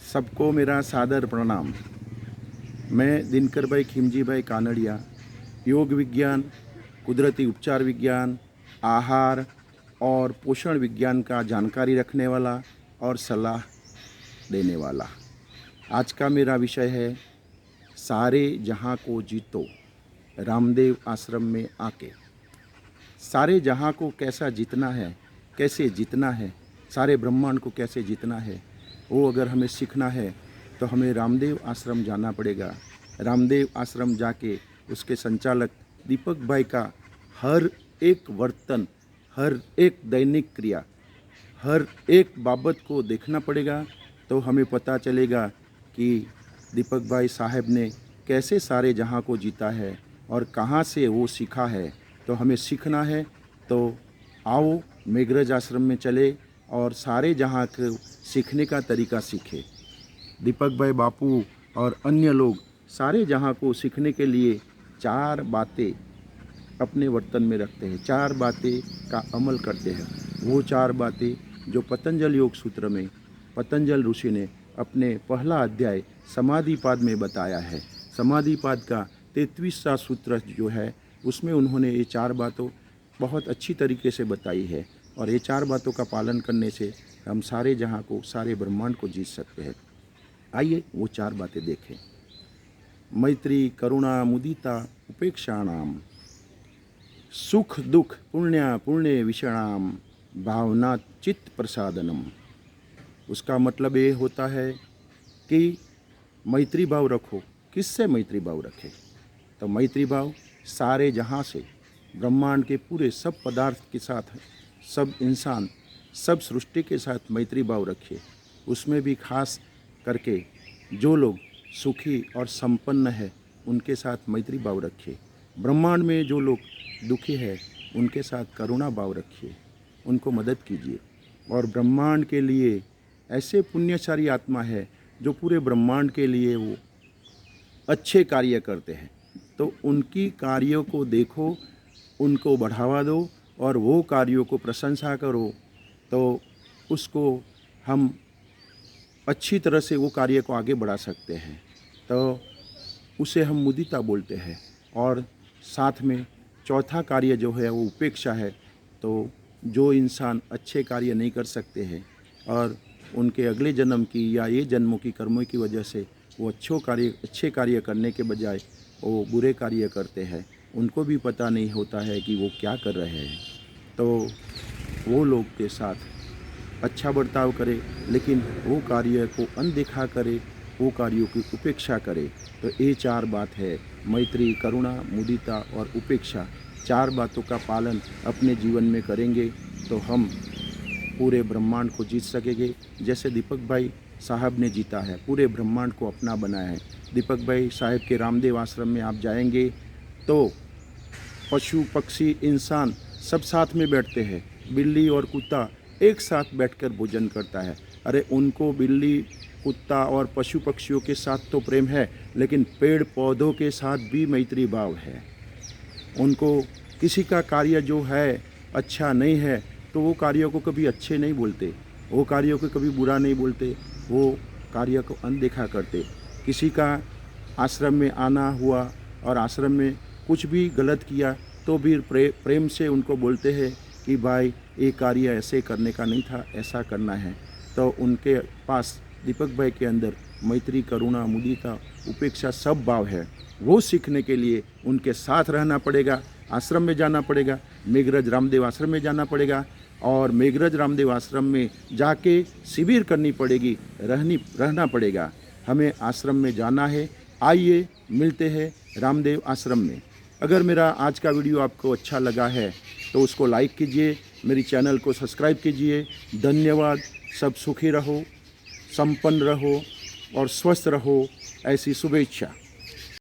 सबको मेरा सादर प्रणाम। मैं दिनकर भाई खिमजी भाई कानड़िया योग विज्ञान, कुदरती उपचार विज्ञान, आहार और पोषण विज्ञान का जानकारी रखने वाला और सलाह देने वाला। आज का मेरा विषय है सारे जहां को जीतो, रामदेव आश्रम में आके। सारे जहां को कैसा जीतना है, कैसे जीतना है, सारे ब्रह्मांड को कैसे जीतना है, वो अगर हमें सीखना है तो हमें रामदेव आश्रम जाना पड़ेगा। रामदेव आश्रम जाके उसके संचालक दीपक भाई का हर एक वर्तन, हर एक दैनिक क्रिया, हर एक बाबत को देखना पड़ेगा। तो हमें पता चलेगा कि दीपक भाई साहब ने कैसे सारे जहां को जीता है और कहां से वो सीखा है। तो हमें सीखना है तो आओ मेघरज आश्रम में चले और सारे जहां को सीखने का तरीका सीखे। दीपक भाई बापू और अन्य लोग सारे जहां को सीखने के लिए 4 बातें अपने वर्तन में रखते हैं, 4 बातें का अमल करते हैं। वो 4 बातें जो पतंजल योग सूत्र में पतंजल ऋषि ने अपने पहला अध्याय समाधिपाद में बताया है। समाधिपाद का 33वां सूत्र जो है उसमें उन्होंने ये 4 बातों बहुत अच्छी तरीके से बताई है और ये 4 बातों का पालन करने से हम सारे जहां को, सारे ब्रह्मांड को जीत सकते हैं। आइए वो 4 बातें देखें। मैत्री करुणा मुदिता उपेक्षाणाम, सुख दुख पुण्य पुण्य विषणाम, भावना चित्त प्रसादनम। उसका मतलब ये होता है कि मैत्री भाव रखो। किससे मैत्री भाव रखें? तो मैत्री भाव सारे जहां से, ब्रह्मांड के पूरे सब पदार्थ के साथ, सब इंसान, सब सृष्टि के साथ मैत्री भाव रखिए। उसमें भी खास करके जो लोग सुखी और संपन्न है उनके साथ मैत्री भाव रखिए। ब्रह्मांड में जो लोग दुखी है उनके साथ करुणा भाव रखिए, उनको मदद कीजिए। और ब्रह्मांड के लिए ऐसे पुण्यशाली आत्मा है जो पूरे ब्रह्मांड के लिए वो अच्छे कार्य करते हैं, तो उनकी कार्यों को देखो, उनको बढ़ावा दो और वो कार्यों को प्रशंसा करो। तो उसको हम अच्छी तरह से वो कार्य को आगे बढ़ा सकते हैं। तो उसे हम मुदिता बोलते हैं। और साथ में चौथा कार्य जो है वो उपेक्षा है। तो जो इंसान अच्छे कार्य नहीं कर सकते हैं और उनके अगले जन्म की या ये जन्मों की कर्मों की वजह से वो अच्छे कार्य करने के बजाय वो बुरे कार्य करते हैं, उनको भी पता नहीं होता है कि वो क्या कर रहे हैं। तो वो लोग के साथ अच्छा बर्ताव करे, लेकिन वो कार्य को अनदेखा करे, वो कार्यों की उपेक्षा करे। तो ये 4 बात है, मैत्री करुणा मुदिता और उपेक्षा। 4 बातों का पालन अपने जीवन में करेंगे तो हम पूरे ब्रह्मांड को जीत सकेंगे। जैसे दीपक भाई साहब ने जीता है, पूरे ब्रह्मांड को अपना बनाया है। दीपक भाई साहब के रामदेव आश्रम में आप जाएंगे तो पशु पक्षी इंसान सब साथ में बैठते हैं। बिल्ली और कुत्ता एक साथ बैठकर भोजन करता है। अरे उनको बिल्ली कुत्ता और पशु पक्षियों के साथ तो प्रेम है, लेकिन पेड़ पौधों के साथ भी मैत्री भाव है। उनको किसी का कार्य जो है अच्छा नहीं है तो वो कार्यों को कभी अच्छे नहीं बोलते, वो कार्यों को कभी बुरा नहीं बोलते, वो कार्य को अनदेखा करते। किसी का आश्रम में आना हुआ और आश्रम में कुछ भी गलत किया तो भी प्रेम से उनको बोलते हैं कि भाई ये कार्य ऐसे करने का नहीं था, ऐसा करना है। तो उनके पास दीपक भाई के अंदर मैत्री करुणा मुदिता उपेक्षा सब भाव है। वो सीखने के लिए उनके साथ रहना पड़ेगा, आश्रम में जाना पड़ेगा, मेघरज रामदेव आश्रम में जाना पड़ेगा और मेघरज रामदेव आश्रम में जाके शिविर करनी पड़ेगी, रहना पड़ेगा। हमें आश्रम में जाना है। आइए मिलते हैं रामदेव आश्रम में। अगर मेरा आज का वीडियो आपको अच्छा लगा है तो उसको लाइक कीजिए, मेरी चैनल को सब्सक्राइब कीजिए। धन्यवाद। सब सुखी रहो, संपन्न रहो और स्वस्थ रहो, ऐसी शुभेच्छा।